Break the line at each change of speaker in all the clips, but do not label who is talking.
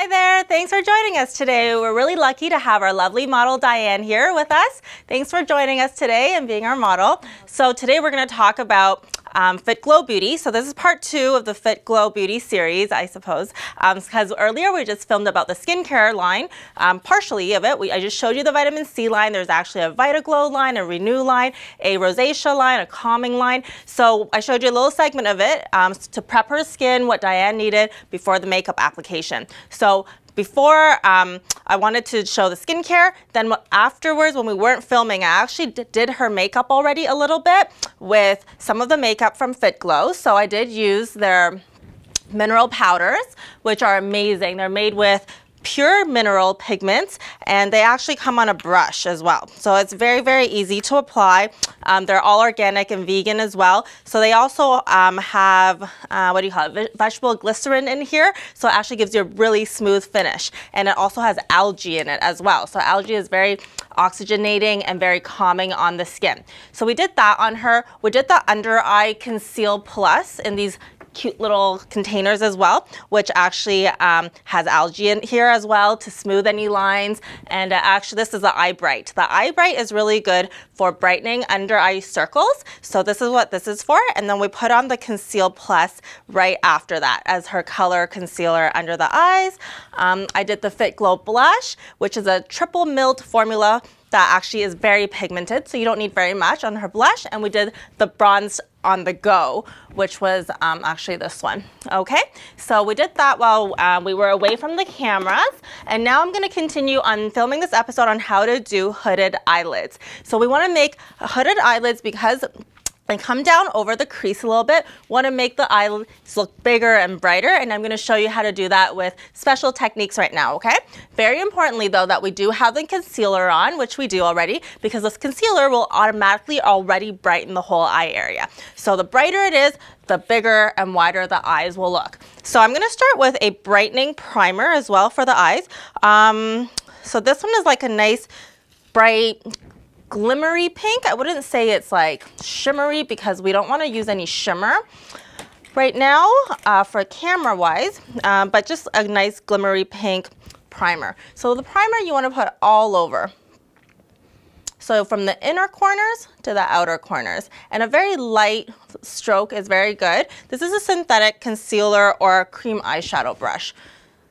Hi there, thanks for joining us today. We're really lucky to have our lovely model Diane here with us. Thanks for joining us today and being our model. So today we're going to talk about Fit Glow Beauty. So this is part 2 of the Fit Glow Beauty series, I suppose, because earlier we just filmed about the skincare line, partially of it. I just showed you the vitamin C line. There's actually a VitaGlow line, a Renew line, a Rosacea line, a Calming line. So I showed you a little segment of it to prep her skin, what Diane needed before the makeup application. So before I wanted to show the skincare, then afterwards when we weren't filming, I actually did her makeup already a little bit with some of the makeup from Fit Glow. So I did use their mineral powders, which are amazing. They're made with pure mineral pigments, and they actually come on a brush as well. So it's very, very easy to apply. They're all organic and vegan as well. So they also have, vegetable glycerin in here. So it actually gives you a really smooth finish. And it also has algae in it as well. So algae is very oxygenating and very calming on the skin. So we did that on her. We did the Under Eye Conceal Plus in these cute little containers as well, which actually has algae in here as well to smooth any lines. And actually this is the Eye Bright. The Eye Bright is really good for brightening under eye circles. So this is what this is for. And then we put on the Conceal Plus right after that as her color concealer under the eyes. I did the Fit Glow Blush, which is a triple milled formula that actually is very pigmented, so you don't need very much on her blush. And we did the Bronze on the Go, which was actually this one. Okay, so we did that while we were away from the cameras. And now I'm gonna continue on filming this episode on how to do hooded eyelids. So we wanna make hooded eyelids because and come down over the crease a little bit. Want to make the eyelids look bigger and brighter, and I'm going to show you how to do that with special techniques right now, okay? Very importantly though that we do have the concealer on, which we do already, because this concealer will automatically already brighten the whole eye area. So the brighter it is, the bigger and wider the eyes will look. So I'm going to start with a brightening primer as well for the eyes. So this one is like a nice bright glimmery pink. I wouldn't say it's like shimmery because we don't want to use any shimmer right now for camera wise, but just a nice glimmery pink primer. So the primer you want to put all over. So from the inner corners to the outer corners, and a very light stroke is very good. This is a synthetic concealer or a cream eyeshadow brush.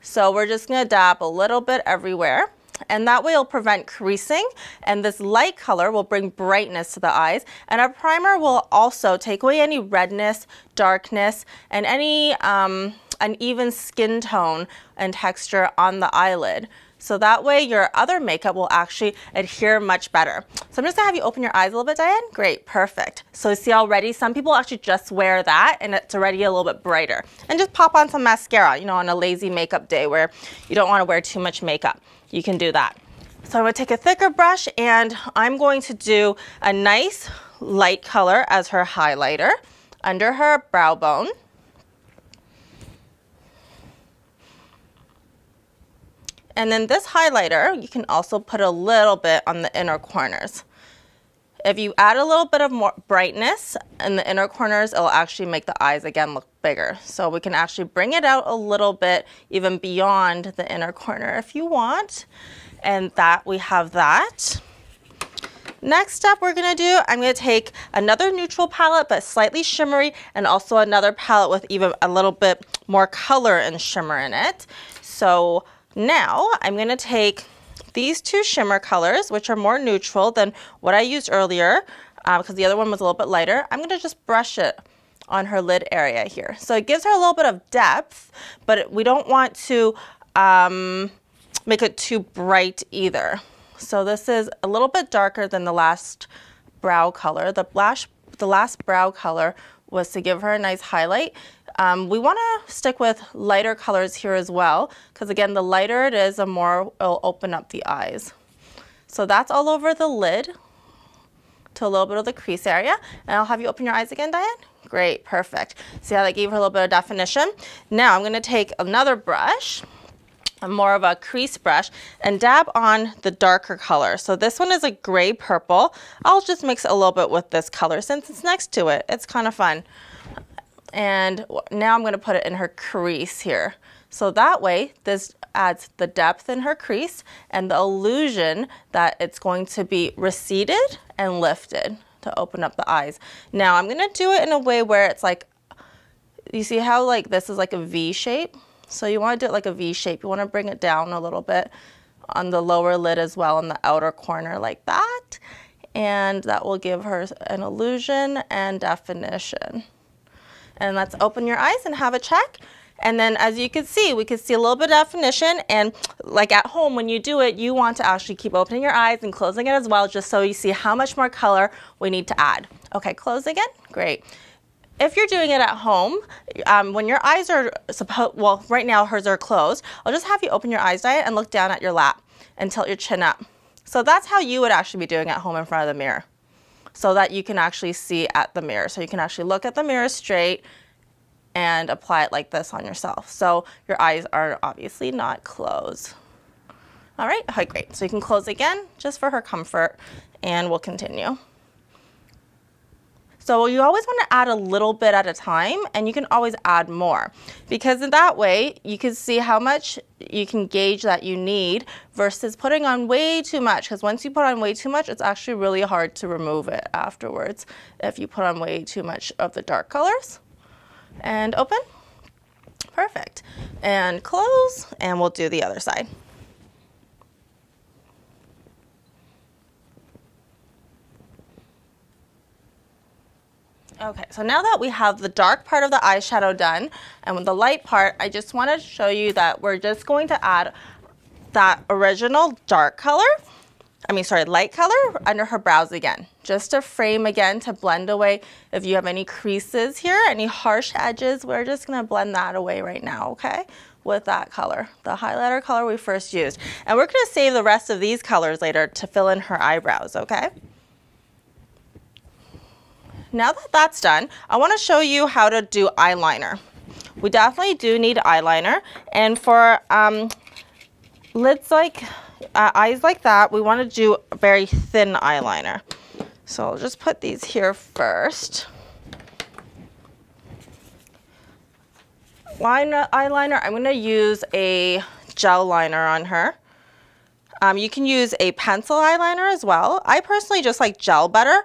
So we're just going to dab a little bit everywhere. And that way it'll prevent creasing, and this light color will bring brightness to the eyes. And our primer will also take away any redness, darkness, and any uneven skin tone and texture on the eyelid. So that way your other makeup will actually adhere much better. So I'm just gonna have you open your eyes a little bit, Diane. Great, perfect. So you see already, some people actually just wear that and it's already a little bit brighter. And just pop on some mascara, you know, on a lazy makeup day where you don't wanna wear too much makeup. You can do that. So I'm gonna take a thicker brush and I'm going to do a nice light color as her highlighter under her brow bone. And then this highlighter, you can also put a little bit on the inner corners. If you add a little bit of more brightness in the inner corners, it'll actually make the eyes again look bigger. So we can actually bring it out a little bit even beyond the inner corner if you want. And that we have that. Next step we're gonna do, I'm gonna take another neutral palette but slightly shimmery, and also another palette with even a little bit more color and shimmer in it. So now I'm gonna take these two shimmer colors, which are more neutral than what I used earlier, because the other one was a little bit lighter. I'm gonna just brush it on her lid area here. So it gives her a little bit of depth, but we don't want to make it too bright either. So this is a little bit darker than the last brow color. The last brow color was to give her a nice highlight. We want to stick with lighter colors here as well, because again, the lighter it is, the more it'll open up the eyes. So that's all over the lid to a little bit of the crease area. And I'll have you open your eyes again, Diane. Great, perfect. See how that gave her a little bit of definition? Now I'm going to take another brush, more of a crease brush, and dab on the darker color. So this one is a gray purple. I'll just mix it a little bit with this color since it's next to it. It's kind of fun. And now I'm going to put it in her crease here. So that way, this adds the depth in her crease and the illusion that it's going to be receded and lifted to open up the eyes. Now I'm going to do it in a way where it's like, you see how like this is like a V shape? So you want to do it like a V shape. You want to bring it down a little bit on the lower lid as well, on the outer corner like that. And that will give her an illusion and definition. And let's open your eyes and have a check. And then as you can see, we can see a little bit of definition, and like at home when you do it, you want to actually keep opening your eyes and closing it as well, just so you see how much more color we need to add. Okay, close again, great. If you're doing it at home, when your eyes are well, right now hers are closed, I'll just have you open your eyes, Diane, and look down at your lap and tilt your chin up. So that's how you would actually be doing at home in front of the mirror, so that you can actually see at the mirror. So you can actually look at the mirror straight and apply it like this on yourself. So your eyes are obviously not closed. All right, okay, great. So you can close again just for her comfort, and we'll continue. So you always want to add a little bit at a time, and you can always add more, because in that way you can see how much you can gauge that you need versus putting on way too much, because once you put on way too much, it's actually really hard to remove it afterwards if you put on way too much of the dark colors. And open, perfect, and close, and we'll do the other side. Okay, so now that we have the dark part of the eyeshadow done, and with the light part, I just want to show you that we're just going to add that original dark color, light color under her brows again, just to frame again, to blend away if you have any creases here, any harsh edges. We're just going to blend that away right now, okay, with that color, the highlighter color we first used. And we're going to save the rest of these colors later to fill in her eyebrows, okay? Now that that's done, I want to show you how to do eyeliner. We definitely do need eyeliner, and for lids like eyes like that, we want to do a very thin eyeliner. So I'll just put these here first. Eyeliner, I'm going to use a gel liner on her. You can use a pencil eyeliner as well. I personally just like gel better,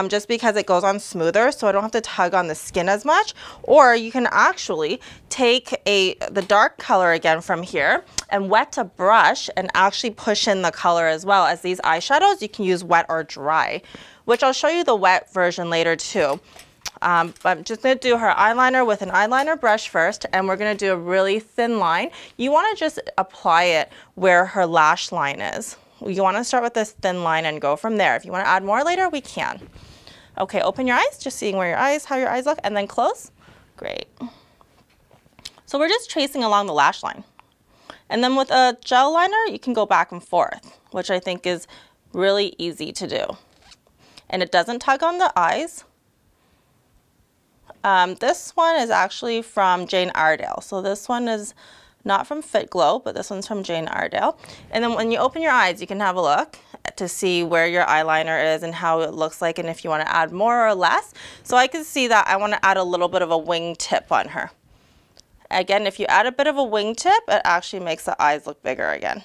just because it goes on smoother, so I don't have to tug on the skin as much. Or you can actually take the dark color again from here and wet a brush and actually push in the color as well. As these eyeshadows, you can use wet or dry, which I'll show you the wet version later too. But I'm just going to do her eyeliner with an eyeliner brush first, and we're going to do a really thin line. You want to just apply it where her lash line is. You want to start with this thin line and go from there. If you want to add more later, we can. Okay, open your eyes, just seeing how your eyes look, and then close. Great. So we're just tracing along the lash line. And then with a gel liner, you can go back and forth, which I think is really easy to do. And it doesn't tug on the eyes. This one is actually from Jane Iredale. So this one is not from Fit Glow, but this one's from Jane Iredale. And then when you open your eyes, you can have a look to see where your eyeliner is and how it looks like, and if you want to add more or less. So I can see that I want to add a little bit of a wing tip on her. Again, if you add a bit of a wing tip, it actually makes the eyes look bigger again,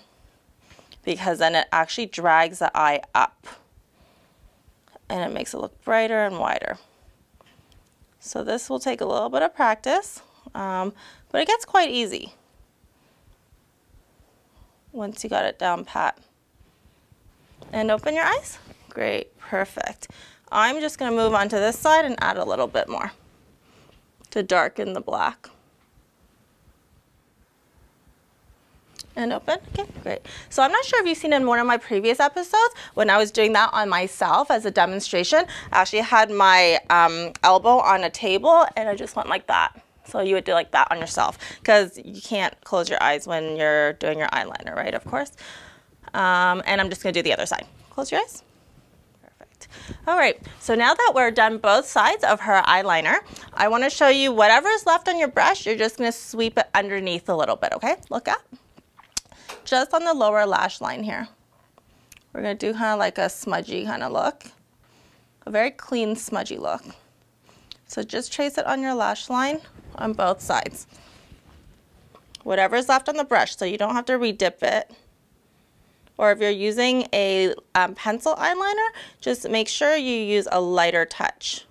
because then it actually drags the eye up and it makes it look brighter and wider. So this will take a little bit of practice, but it gets quite easy once you got it down pat. And open your eyes. Great, perfect. I'm just going to move on to this side and add a little bit more to darken the black. And open. Okay, great. So I'm not sure if you've seen in one of my previous episodes when I was doing that on myself as a demonstration. I actually had my elbow on a table and I just went like that. So you would do like that on yourself, because you can't close your eyes when you're doing your eyeliner, right? Of course. And I'm just going to do the other side. Close your eyes. Perfect. All right. So now that we're done both sides of her eyeliner, I want to show you whatever's left on your brush. You're just going to sweep it underneath a little bit. Okay. Look up. Just on the lower lash line here. We're going to do kind of like a smudgy kind of look. A very clean, smudgy look. So just trace it on your lash line on both sides. Whatever's left on the brush, so you don't have to re-dip it. Or if you're using a pencil eyeliner, just make sure you use a lighter touch.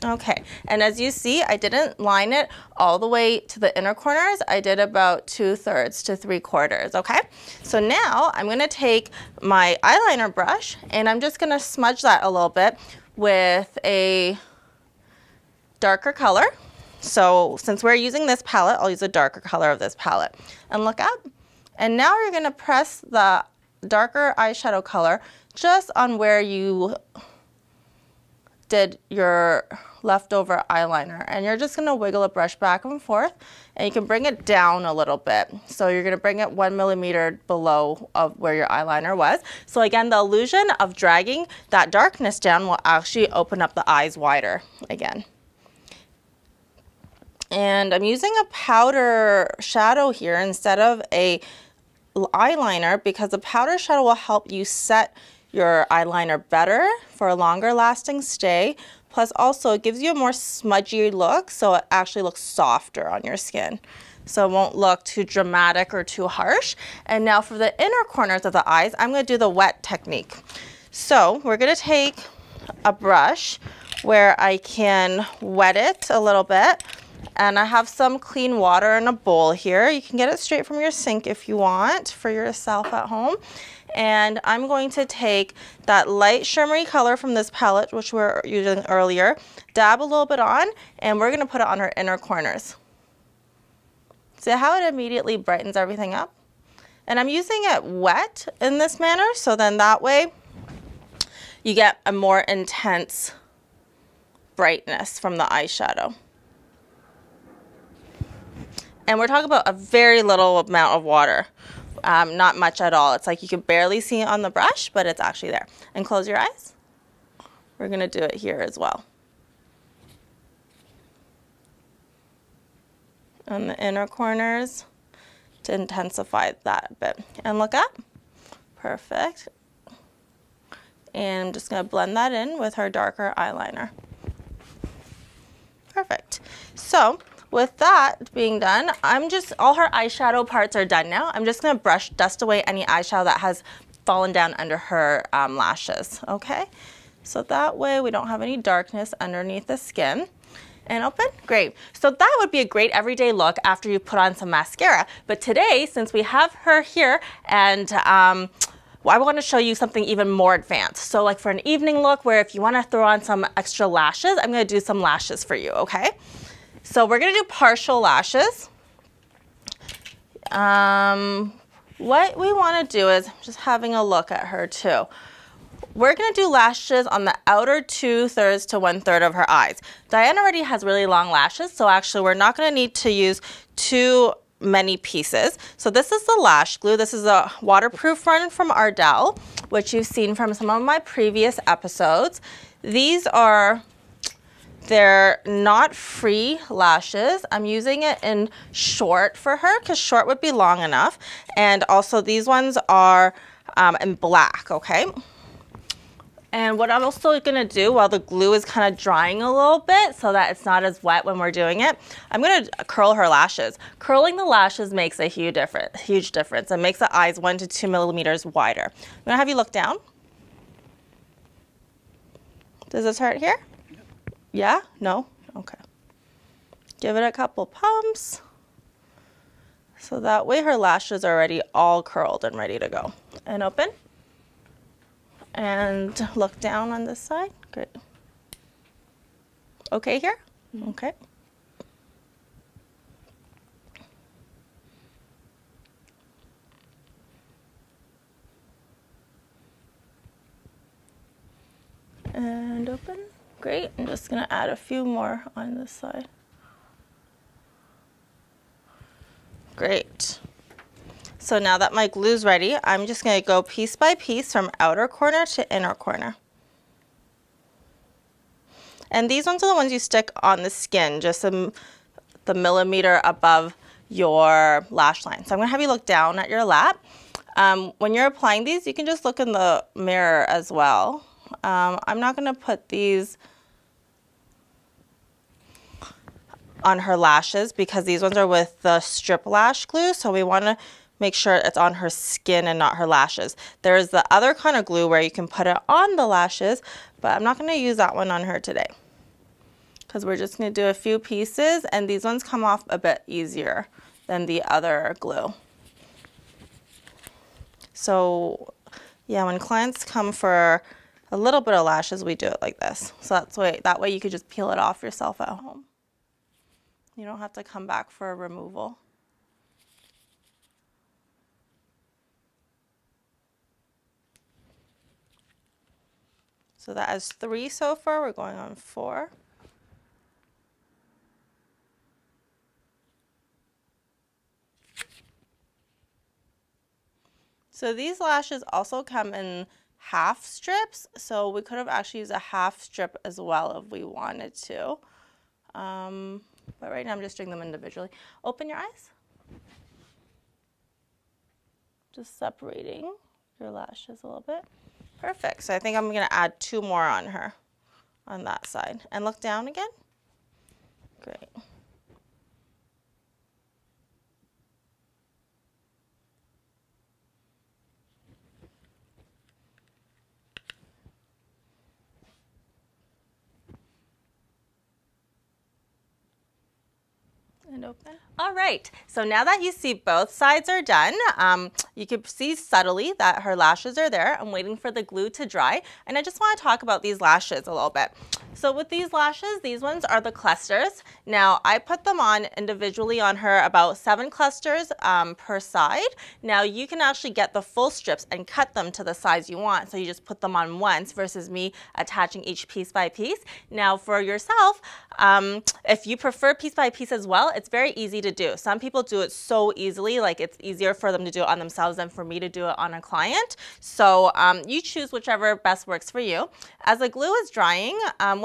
Okay, and as you see, I didn't line it all the way to the inner corners. I did about 2/3 to 3/4, okay? So now I'm gonna take my eyeliner brush and I'm just gonna smudge that a little bit with a darker color. So since we're using this palette, I'll use a darker color of this palette. And look up, and now you're gonna press the darker eyeshadow color just on where you did your leftover eyeliner, and you're just gonna wiggle a brush back and forth, and you can bring it down a little bit. So you're gonna bring it 1 millimeter below of where your eyeliner was. So again, the illusion of dragging that darkness down will actually open up the eyes wider again. And I'm using a powder shadow here instead of a eyeliner because the powder shadow will help you set your eyeliner better for a longer lasting stay. Plus also it gives you a more smudgy look, so it actually looks softer on your skin. So it won't look too dramatic or too harsh. And now for the inner corners of the eyes, I'm gonna do the wet technique. So we're gonna take a brush where I can wet it a little bit. And I have some clean water in a bowl here. You can get it straight from your sink if you want for yourself at home. And I'm going to take that light shimmery color from this palette, which we were using earlier, dab a little bit on, and we're gonna put it on our inner corners. See how it immediately brightens everything up? And I'm using it wet in this manner, so then that way you get a more intense brightness from the eyeshadow. And we're talking about a very little amount of water, not much at all. It's like you can barely see it on the brush, but it's actually there. And close your eyes. We're gonna do it here as well. On the inner corners to intensify that a bit. And look up, perfect. And I'm just gonna blend that in with her darker eyeliner. Perfect. So, with that being done, all her eyeshadow parts are done now. I'm just gonna dust away any eyeshadow that has fallen down under her lashes, okay? So that way we don't have any darkness underneath the skin. And open, great. So that would be a great everyday look after you put on some mascara. But today, since we have her here, and I wanna show you something even more advanced. So like for an evening look where if you wanna throw on some extra lashes, I'm gonna do some lashes for you, okay? So we're gonna do partial lashes. What we wanna do is, just having a look at her too. We're gonna do lashes on the outer 2/3 to 1/3 of her eyes. Diane already has really long lashes, so actually we're not gonna need to use too many pieces. So this is the lash glue. This is a waterproof one from Ardell, which you've seen from some of my previous episodes. They're not free lashes. I'm using it in short for her because short would be long enough. And also these ones are in black, okay? And what I'm also gonna do while the glue is kind of drying a little bit so that it's not as wet when we're doing it, I'm gonna curl her lashes. Curling the lashes makes a huge difference. It makes the eyes 1 to 2 millimeters wider. I'm gonna have you look down. Does this hurt here? Yeah? No? Okay. Give it a couple pumps. So that way her lashes are already all curled and ready to go. And open. And look down on this side. Great. Okay here? Okay. And open. Great. I'm just going to add a few more on this side. Great. So now that my glue's ready, I'm just going to go piece by piece from outer corner to inner corner. And these ones are the ones you stick on the skin, just the millimeter above your lash line. So I'm going to have you look down at your lap. When you're applying these, you can just look in the mirror as well. I'm not going to put these on her lashes because these ones are with the strip lash glue, so we want to make sure it's on her skin and not her lashes. There's the other kind of glue where you can put it on the lashes, but I'm not going to use that one on her today because we're just going to do a few pieces, and these ones come off a bit easier than the other glue. So yeah, when clients come for a little bit of lashes, we do it like this. So that way you could just peel it off yourself at home. You don't have to come back for a removal. So that is 3 so far. We're going on 4. So these lashes also come in half strips, so we could have actually used a half strip as well if we wanted to. But right now I'm just doing them individually. Open your eyes. Just separating your lashes a little bit. Perfect. So I think I'm going to add 2 more on her on that side. And look down again. Great. And open. All right, so now that you see both sides are done, you can see subtly that her lashes are there. I'm waiting for the glue to dry, and I just want to talk about these lashes a little bit. So with these lashes, these ones are the clusters. Now I put them on individually on her, about 7 clusters per side. Now you can actually get the full strips and cut them to the size you want. So you just put them on once versus me attaching each piece by piece. Now for yourself, if you prefer piece by piece as well, it's very easy to do. Some people do it so easily, like it's easier for them to do it on themselves than for me to do it on a client. So you choose whichever best works for you. As the glue is drying,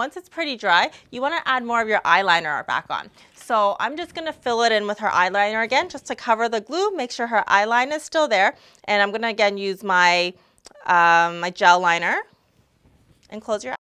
once it's pretty dry, you want to add more of your eyeliner back on. So I'm just going to fill it in with her eyeliner again, just to cover the glue, make sure her eyeline is still there. And I'm going to again use my, my gel liner, and close your eyes.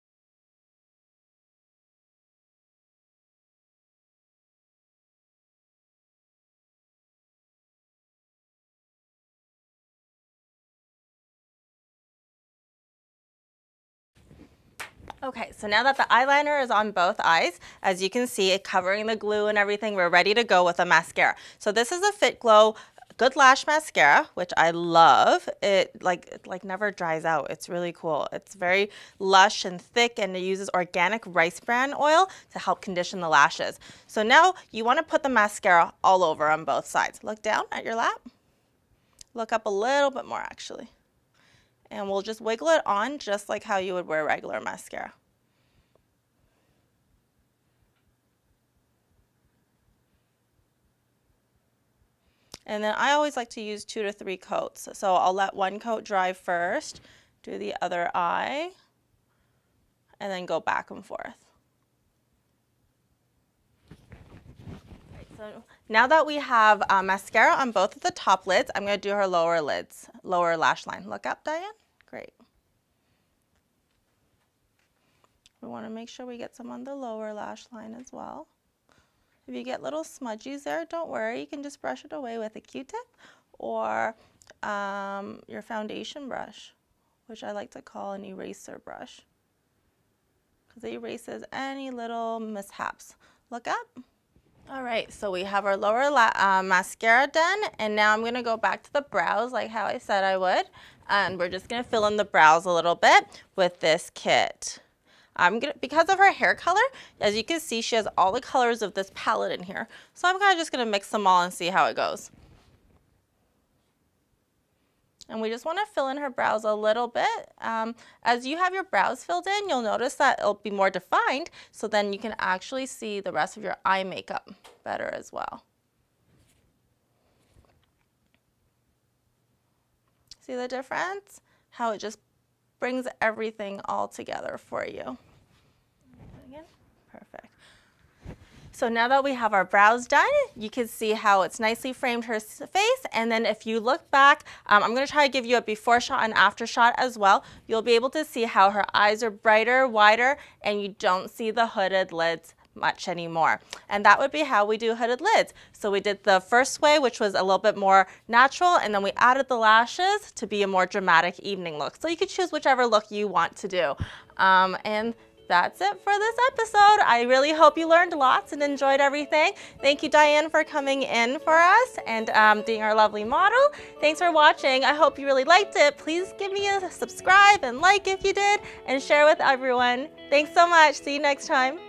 Okay, so now that the eyeliner is on both eyes, as you can see, it covering the glue and everything, we're ready to go with a mascara. So this is a Fit Glow Good Lash Mascara, which I love. It like never dries out. It's really cool. It's very lush and thick, and it uses organic rice bran oil to help condition the lashes. So now you want to put the mascara all over on both sides. Look down at your lap. Look up a little bit more actually. And we'll just wiggle it on just like how you would wear regular mascara. And then I always like to use 2 to 3 coats. So I'll let one coat dry first, do the other eye, and then go back and forth. So now that we have mascara on both of the top lids, I'm going to do her lower lids, lower lash line. Look up, Diane. Great. We want to make sure we get some on the lower lash line as well. If you get little smudgies there, don't worry. You can just brush it away with a Q-tip or your foundation brush, which I like to call an eraser brush, because it erases any little mishaps. Look up. All right, so we have our lower mascara done, and now I'm going to go back to the brows like how I said I would, and we're just going to fill in the brows a little bit with this kit. Because of her hair color, as you can see, she has all the colors of this palette in here. So I'm just going to mix them all and see how it goes. And we just want to fill in her brows a little bit. As you have your brows filled in, you'll notice that it'll be more defined, so then you can actually see the rest of your eye makeup better as well. See the difference? How it just brings everything all together for you. Again, perfect. So now that we have our brows done, you can see how it's nicely framed her face. And then if you look back, I'm going to try to give you a before shot and after shot as well. You'll be able to see how her eyes are brighter, wider, and you don't see the hooded lids much anymore. And that would be how we do hooded lids. So we did the first way, which was a little bit more natural, and then we added the lashes to be a more dramatic evening look. So you could choose whichever look you want to do. And that's it for this episode. I really hope you learned lots and enjoyed everything. Thank you, Diane, for coming in for us and being our lovely model. Thanks for watching. I hope you really liked it. Please give me a subscribe and like if you did, and share with everyone. Thanks so much. See you next time.